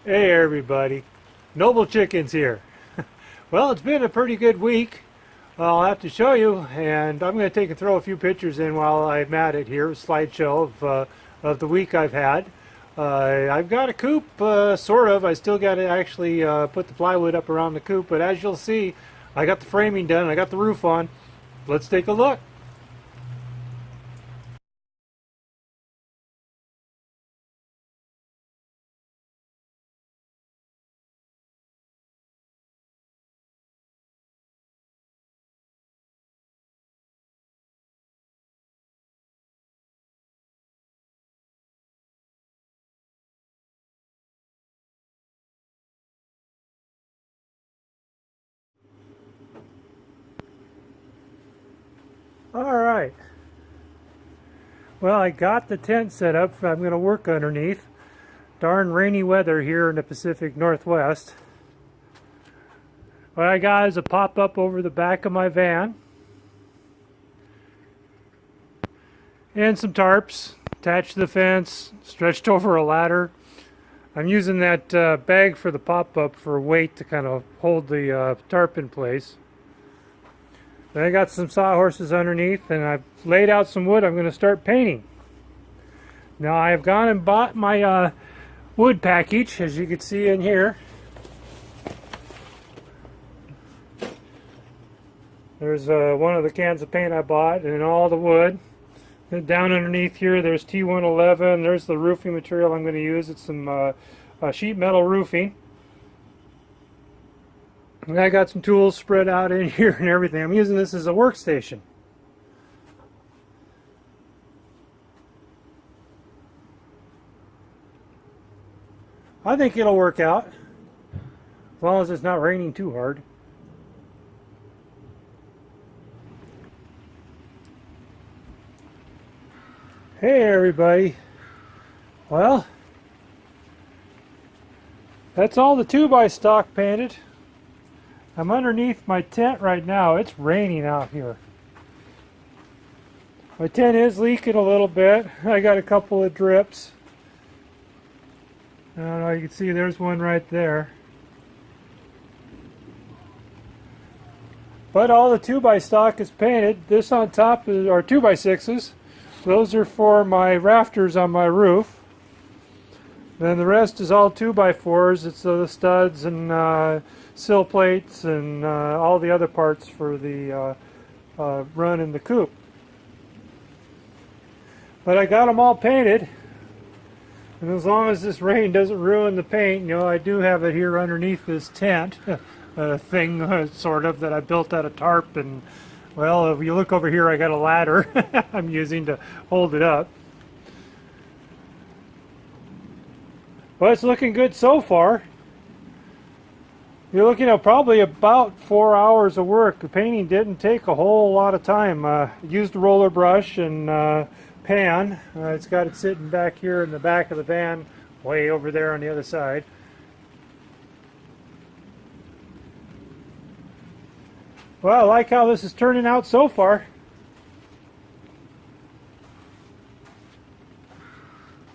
Hey everybody, Noble Chickens here. Well, it's been a pretty good week. I'll have to show you, and I'm going to take and throw a few pictures in while I'm at it here, a slideshow of the week I've had. I've got a coop, sort of. I still got to actually put the plywood up around the coop, but as you'll see, I got the framing done, I got the roof on. Let's take a look. All right. Well, I got the tent set up. I'm going to work underneath. Darn rainy weather here in the Pacific Northwest. What I got is a pop-up over the back of my van. And some tarps attached to the fence, stretched over a ladder. I'm using that bag for the pop-up for weight to kind of hold the tarp in place. Then I got some sawhorses underneath, and I've laid out some wood I'm going to start painting. Now I've gone and bought my wood package, as you can see in here. There's one of the cans of paint I bought and all the wood. And down underneath here there's T111. There's the roofing material I'm going to use. It's some sheet metal roofing. And I got some tools spread out in here and everything. I'm using this as a workstation. I think it'll work out, as long as it's not raining too hard. Hey everybody. Well, that's all the 2x stock painted. I'm underneath my tent right now. It's raining out here. My tent is leaking a little bit. I got a couple of drips. I don't know, you can see there's one right there. But all the 2x stock is painted. This on top are 2x6s. Those are for my rafters on my roof. Then the rest is all 2x4s. It's the studs and sill plates and all the other parts for the run in the coop. But I got them all painted. And as long as this rain doesn't ruin the paint, you know, I do have it here underneath this tent thing, sort of, that I built out of tarp. And, well, if you look over here, I got a ladder I'm using to hold it up. Well, it's looking good so far. You're looking at probably about 4 hours of work. The painting didn't take a whole lot of time. Used a roller brush and pan. It's got it sitting back here in the back of the van, way over there on the other side. Well, I like how this is turning out so far.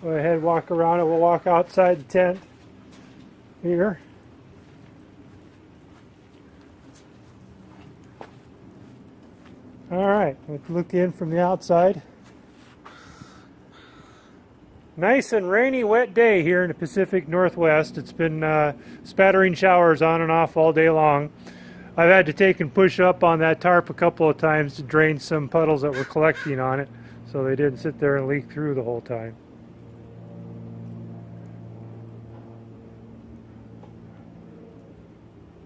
Go ahead and walk around it. We'll walk outside the tent here. All right, let's look in from the outside. Nice and rainy, wet day here in the Pacific Northwest. It's been spattering showers on and off all day long. I've had to take and push up on that tarp a couple of times to drain some puddles that were collecting on it, so they didn't sit there and leak through the whole time.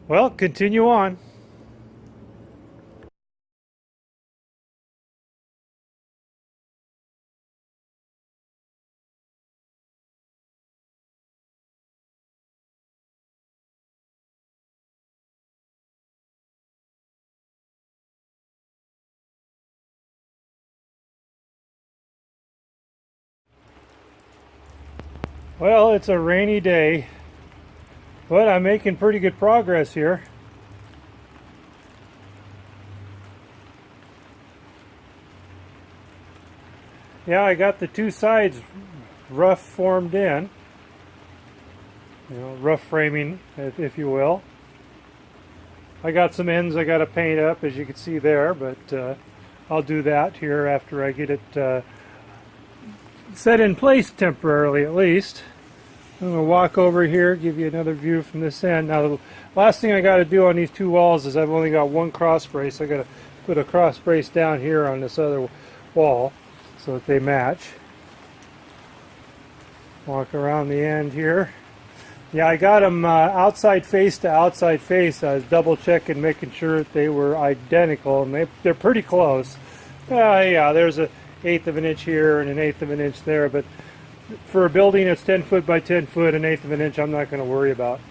Well, continue on. Well, it's a rainy day, but I'm making pretty good progress here. Yeah, I got the two sides rough formed in. rough framing, if you will. I got some ends I got to paint up, as you can see there, but I'll do that here after I get it set in place temporarily, at least. I'm going to walk over here, give you another view from this end. Now, the last thing I got to do on these two walls is I've only got one cross brace. I got to put a cross brace down here on this other wall so that they match. Walk around the end here. Yeah, I got them outside face to outside face. I was double checking, making sure that they were identical, and they're pretty close. Yeah, there's an eighth of an inch here and an eighth of an inch there, but for a building that's 10 foot by 10 foot, an eighth of an inch, I'm not going to worry about.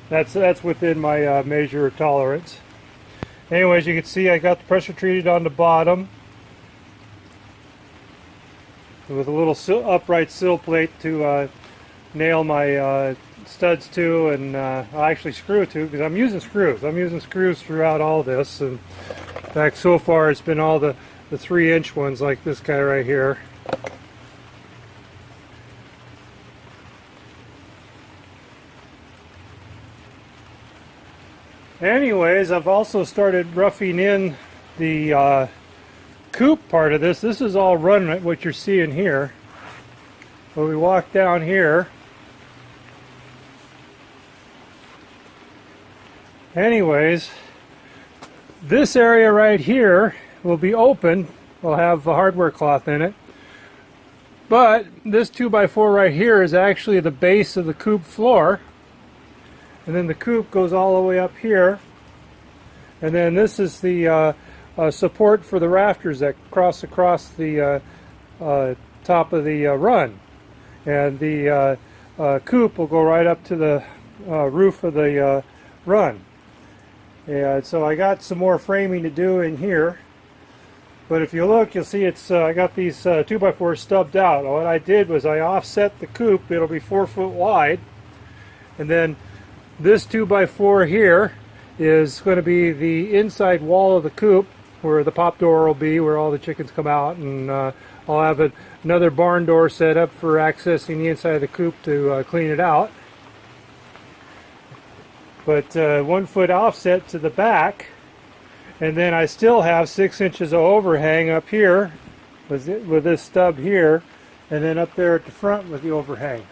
That's within my measure of tolerance. Anyways, you can see I got the pressure treated on the bottom with a little upright sill plate to nail my studs to, and I'll actually screw to, because I'm using screws. I'm using screws throughout all this, and in fact, so far it's been all the 3-inch ones, like this guy right here. Anyways, I've also started roughing in the coop part of this. This is all run, what you're seeing here. When we walk down here, anyways, this area right here will be open. We'll have a hardware cloth in it. But this 2x4 right here is actually the base of the coop floor. And then the coop goes all the way up here. And then this is the support for the rafters that cross across the top of the run. And the coop will go right up to the roof of the run. And so I got some more framing to do in here. But if you look, you'll see it's I got these 2x4s stubbed out. What I did was I offset the coop. It'll be 4 foot wide. And then this 2x4 here is going to be the inside wall of the coop, where the pop door will be, where all the chickens come out, and I'll have another barn door set up for accessing the inside of the coop to clean it out. But 1 foot offset to the back, and then I still have 6 inches of overhang up here with this stub here, and then up there at the front with the overhang.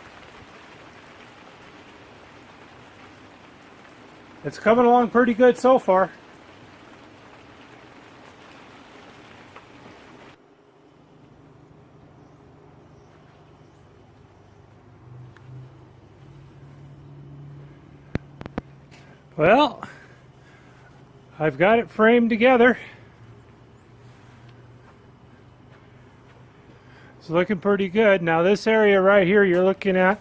It's coming along pretty good so far. Well, I've got it framed together. It's looking pretty good. Now this area right here you're looking at,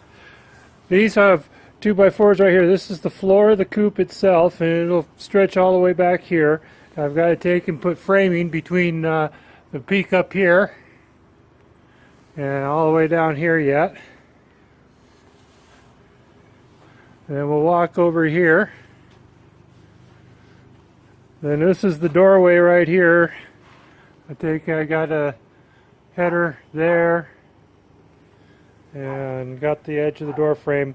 these have 2x4s right here. This is the floor of the coop itself, and it'll stretch all the way back here. I've got to take and put framing between the peak up here and all the way down here yet. And then we'll walk over here. Then this is the doorway right here. I got a header there and got the edge of the door frame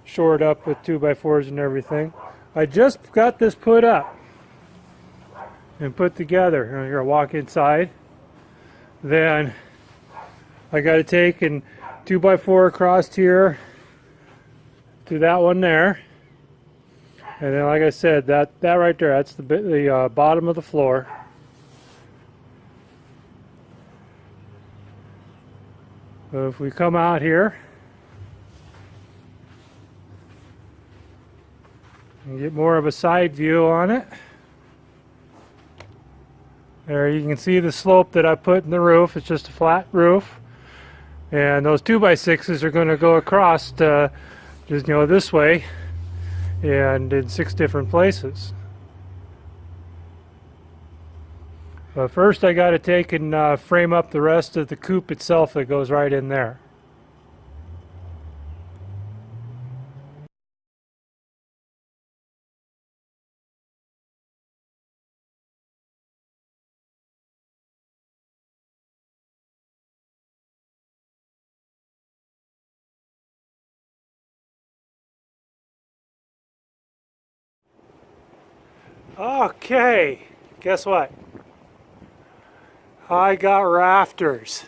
shored up with 2x4s and everything. I just got this put up and put together. I'm gonna walk inside. Then I got to take and 2x4 across here to that one there. And then, like I said, that right there, that's the bottom of the floor. So if we come out here and get more of a side view on it, there you can see the slope that I put in the roof. It's just a flat roof, and those 2x6s are going to go across just this way and in 6 different places. But first I got to take and frame up the rest of the coop itself that goes right in there. Okay, guess what? I got rafters.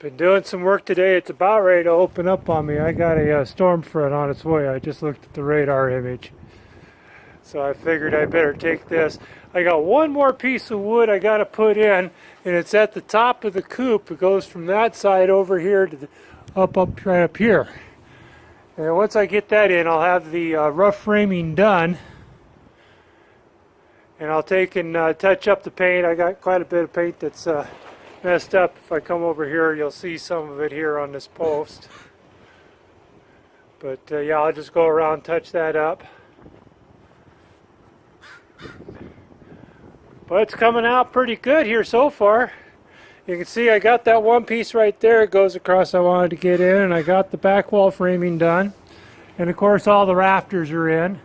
Been doing some work today. It's about ready to open up on me. I got a storm front on its way. I just looked at the radar image. So I figured I better take this. I got one more piece of wood I got to put in, and it's at the top of the coop. It goes from that side over here to the, up right up here. And once I get that in, I'll have the rough framing done. And I'll take and touch up the paint. I got quite a bit of paint that's messed up. If I come over here, you'll see some of it here on this post. But yeah, I'll just go around, touch that up. But it's coming out pretty good here so far. You can see I got that one piece right there. It goes across I wanted to get in, and I got the back wall framing done. And of course all the rafters are in.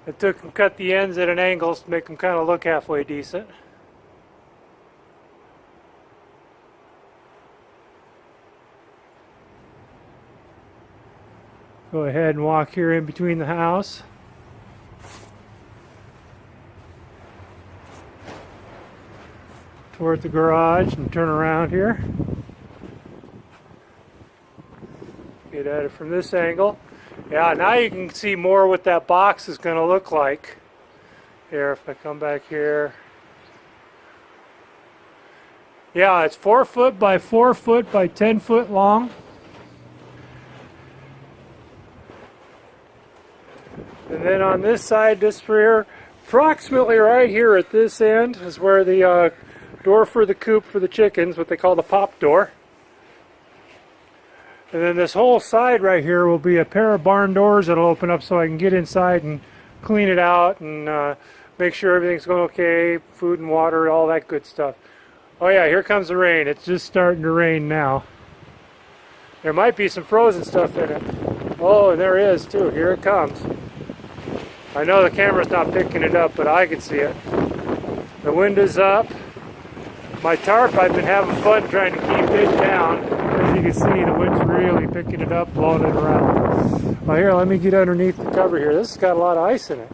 I took and cut the ends at an angle to make them kind of look halfway decent. Go ahead and walk here in between the house. Toward the garage and turn around here. Get at it from this angle. Yeah, now you can see more what that box is going to look like. Here, if I come back here. Yeah, it's 4 foot by 4 foot by 10 foot long. And then on this side, this rear, approximately right here at this end is where the door for the coop for the chickens, what they call the pop door. And then this whole side right here will be a pair of barn doors that'll open up so I can get inside and clean it out and make sure everything's going okay, food and water, all that good stuff. Oh yeah, here comes the rain. It's just starting to rain now. There might be some frozen stuff in it. Oh, and there is too. Here it comes. I know the camera's not picking it up, but I can see it. The wind is up. My tarp, I've been having fun trying to keep it down. As you can see, the wind's really picking it up, blowing it around. Well, here, let me get underneath the cover here. This has got a lot of ice in it.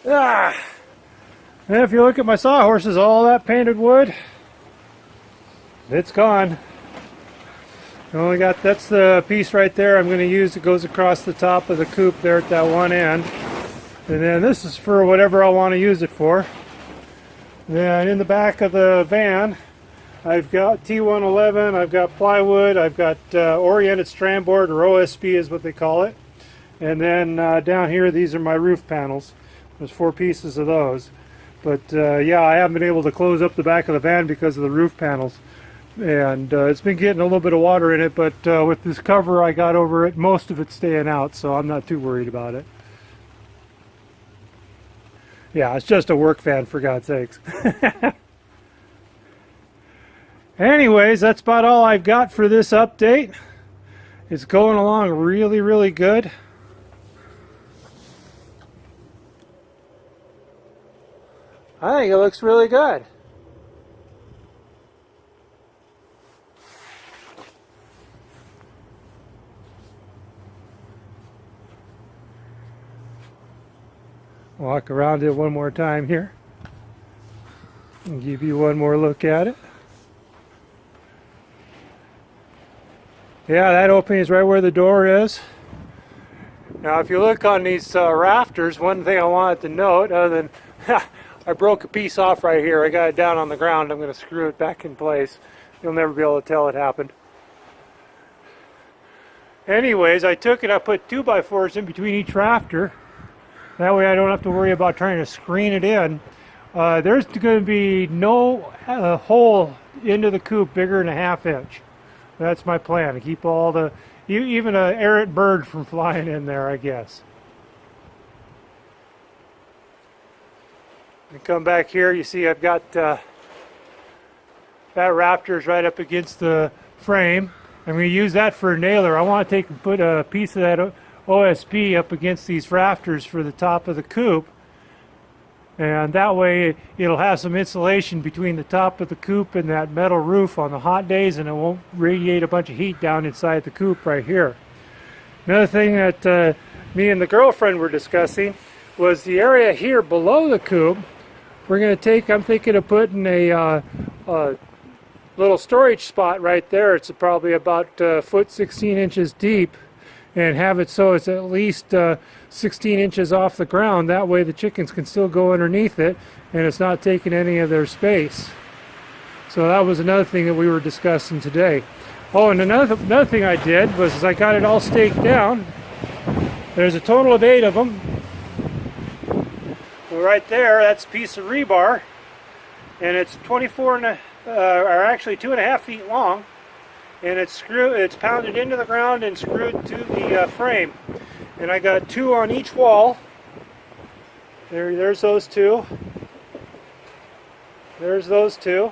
Ah! And if you look at my sawhorses, all that painted wood, it's gone. I only got, that's the piece right there I'm going to use that goes across the top of the coop there at that one end. And then this is for whatever I want to use it for. Then in the back of the van, I've got T111, I've got plywood, I've got oriented strand board, or OSB is what they call it. And then down here, these are my roof panels. There's 4 pieces of those. But yeah, I haven't been able to close up the back of the van because of the roof panels. And it's been getting a little bit of water in it, but with this cover I got over it, most of it's staying out, so I'm not too worried about it. Yeah, it's just a work van, for God's sakes. Anyways, that's about all I've got for this update. It's going along really, really good. I think it looks really good. Walk around it one more time here and give you one more look at it. Yeah, that opening is right where the door is. Now if you look on these rafters, one thing I wanted to note, other than I broke a piece off right here, I got it down on the ground, I'm going to screw it back in place. You'll never be able to tell it happened. Anyways, I took it, I put 2x4s in between each rafter. That way I don't have to worry about trying to screen it in. There's going to be no hole into the coop bigger than a 1/2 inch. That's my plan, to keep all the, even an errant bird from flying in there, I guess. And come back here, you see I've got that rafter's right up against the frame. I'm going to use that for a nailer. I want to take and put a piece of that OSB up against these rafters for the top of the coop. And that way it'll have some insulation between the top of the coop and that metal roof on the hot days, and it won't radiate a bunch of heat down inside the coop right here. Another thing that me and the girlfriend were discussing was the area here below the coop. We're going to take, I'm thinking of putting a little storage spot right there. It's probably about foot 16 inches deep, and have it so it's at least 16 inches off the ground. That way the chickens can still go underneath it and it's not taking any of their space. So that was another thing that we were discussing today. Oh, and another thing I did was I got it all staked down. There's a total of 8 of them. Well, right there, that's a piece of rebar, and it's 24 and or actually 2.5 feet long. And it's pounded into the ground and screwed to the frame. And I got 2 on each wall. There's those 2. There's those 2.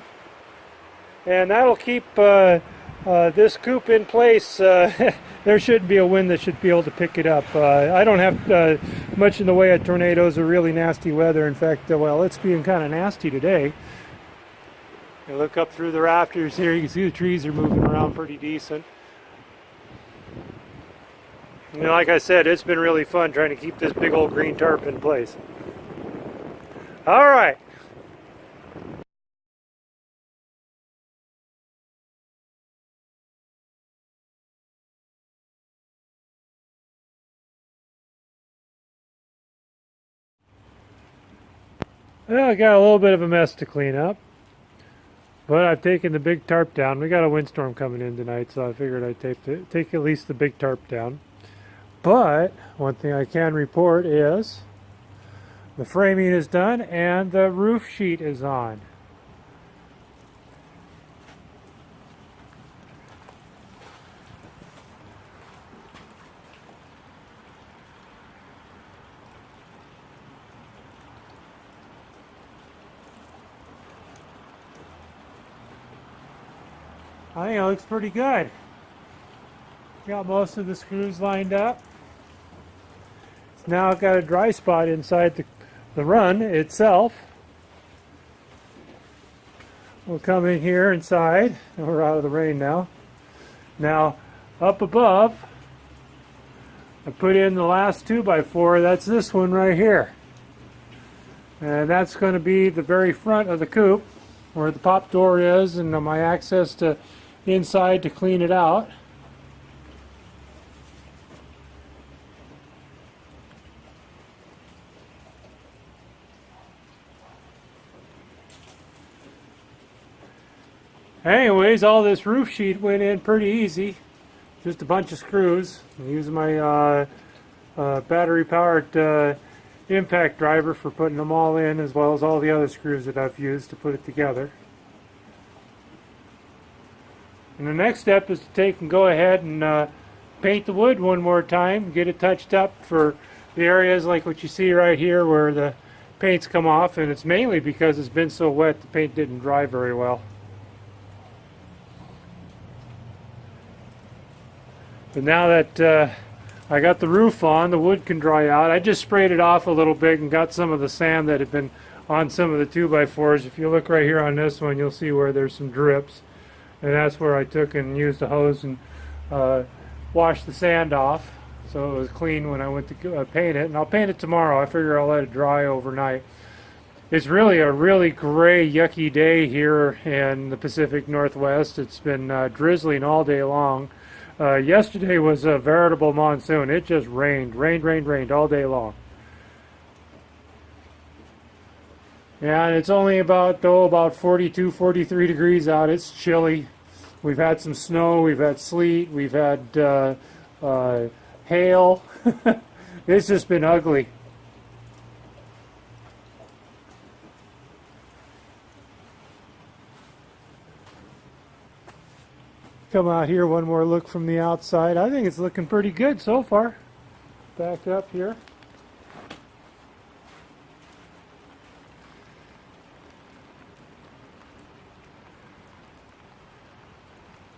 And that'll keep this coop in place. There shouldn't be a wind that should be able to pick it up. I don't have much in the way of tornadoes or really nasty weather. In fact, well, it's being kind of nasty today. You look up through the rafters here, you can see the trees are moving around pretty decent. You know, like I said, it's been really fun trying to keep this big old green tarp in place. All right. Well, I got a little bit of a mess to clean up. But I've taken the big tarp down. We got a windstorm coming in tonight, so I figured I'd take at least the big tarp down. But one thing I can report is the framing is done and the roof sheet is on. I think it looks pretty good. Got most of the screws lined up. Now I've got a dry spot inside the run itself. We'll come in here inside. We're out of the rain now. Now up above, I put in the last 2x4. That's this one right here. And that's going to be the very front of the coop where the pop door is and my access to inside to clean it out. Anyways, all this roof sheet went in pretty easy. Just a bunch of screws. I'm using my battery powered impact driver for putting them all in, as well as all the other screws that I've used to put it together. And the next step is to take and go ahead and paint the wood one more time, get it touched up for the areas like what you see right here where the paint's come off, and it's mainly because it's been so wet the paint didn't dry very well. But now that I got the roof on, the wood can dry out. I just sprayed it off a little bit and got some of the sand that had been on some of the 2x4s. If you look right here on this one, you'll see where there's some drips. And that's where I took and used a hose and washed the sand off so it was clean when I went to paint it. And I'll paint it tomorrow. I figure I'll let it dry overnight. It's really a really gray, yucky day here in the Pacific Northwest. It's been drizzling all day long. Yesterday was a veritable monsoon. It just rained all day long. Yeah, and it's only about 42, 43 degrees out. It's chilly. We've had some snow, we've had sleet, we've had hail. It's just been ugly. Come out here, one more look from the outside. I think it's looking pretty good so far. Back up here.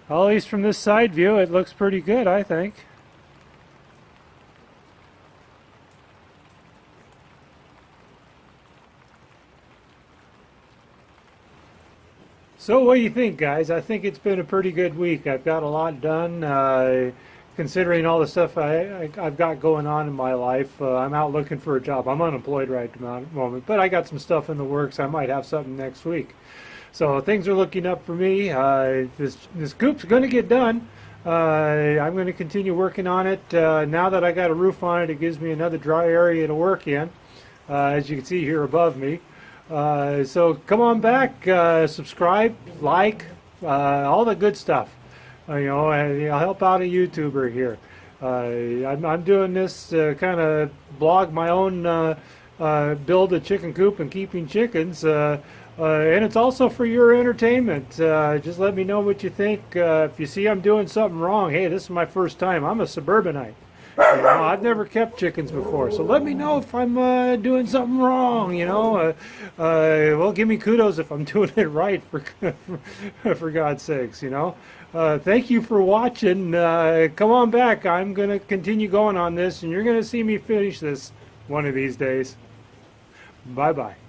At least from this side view, it looks pretty good, I think. So what do you think, guys? I think it's been a pretty good week. I've got a lot done, considering all the stuff I've got going on in my life. I'm out looking for a job. I'm unemployed right at the moment, but I got some stuff in the works. I might have something next week. So things are looking up for me. This coop's going to get done. I'm going to continue working on it. Now that I got a roof on it, it gives me another dry area to work in, as you can see here above me. So come on back, subscribe, like, all the good stuff. I'll help out a YouTuber here. I'm doing this to kind of blog my own build a chicken coop and keeping chickens. And it's also for your entertainment. Just let me know what you think. If you see I'm doing something wrong, hey, this is my first time. I'm a suburbanite. I've never kept chickens before, so let me know if I'm doing something wrong. Well, give me kudos if I'm doing it right, for God's sakes. Thank you for watching. Come on back. I'm gonna continue going on this, and you're gonna see me finish this one of these days. Bye bye.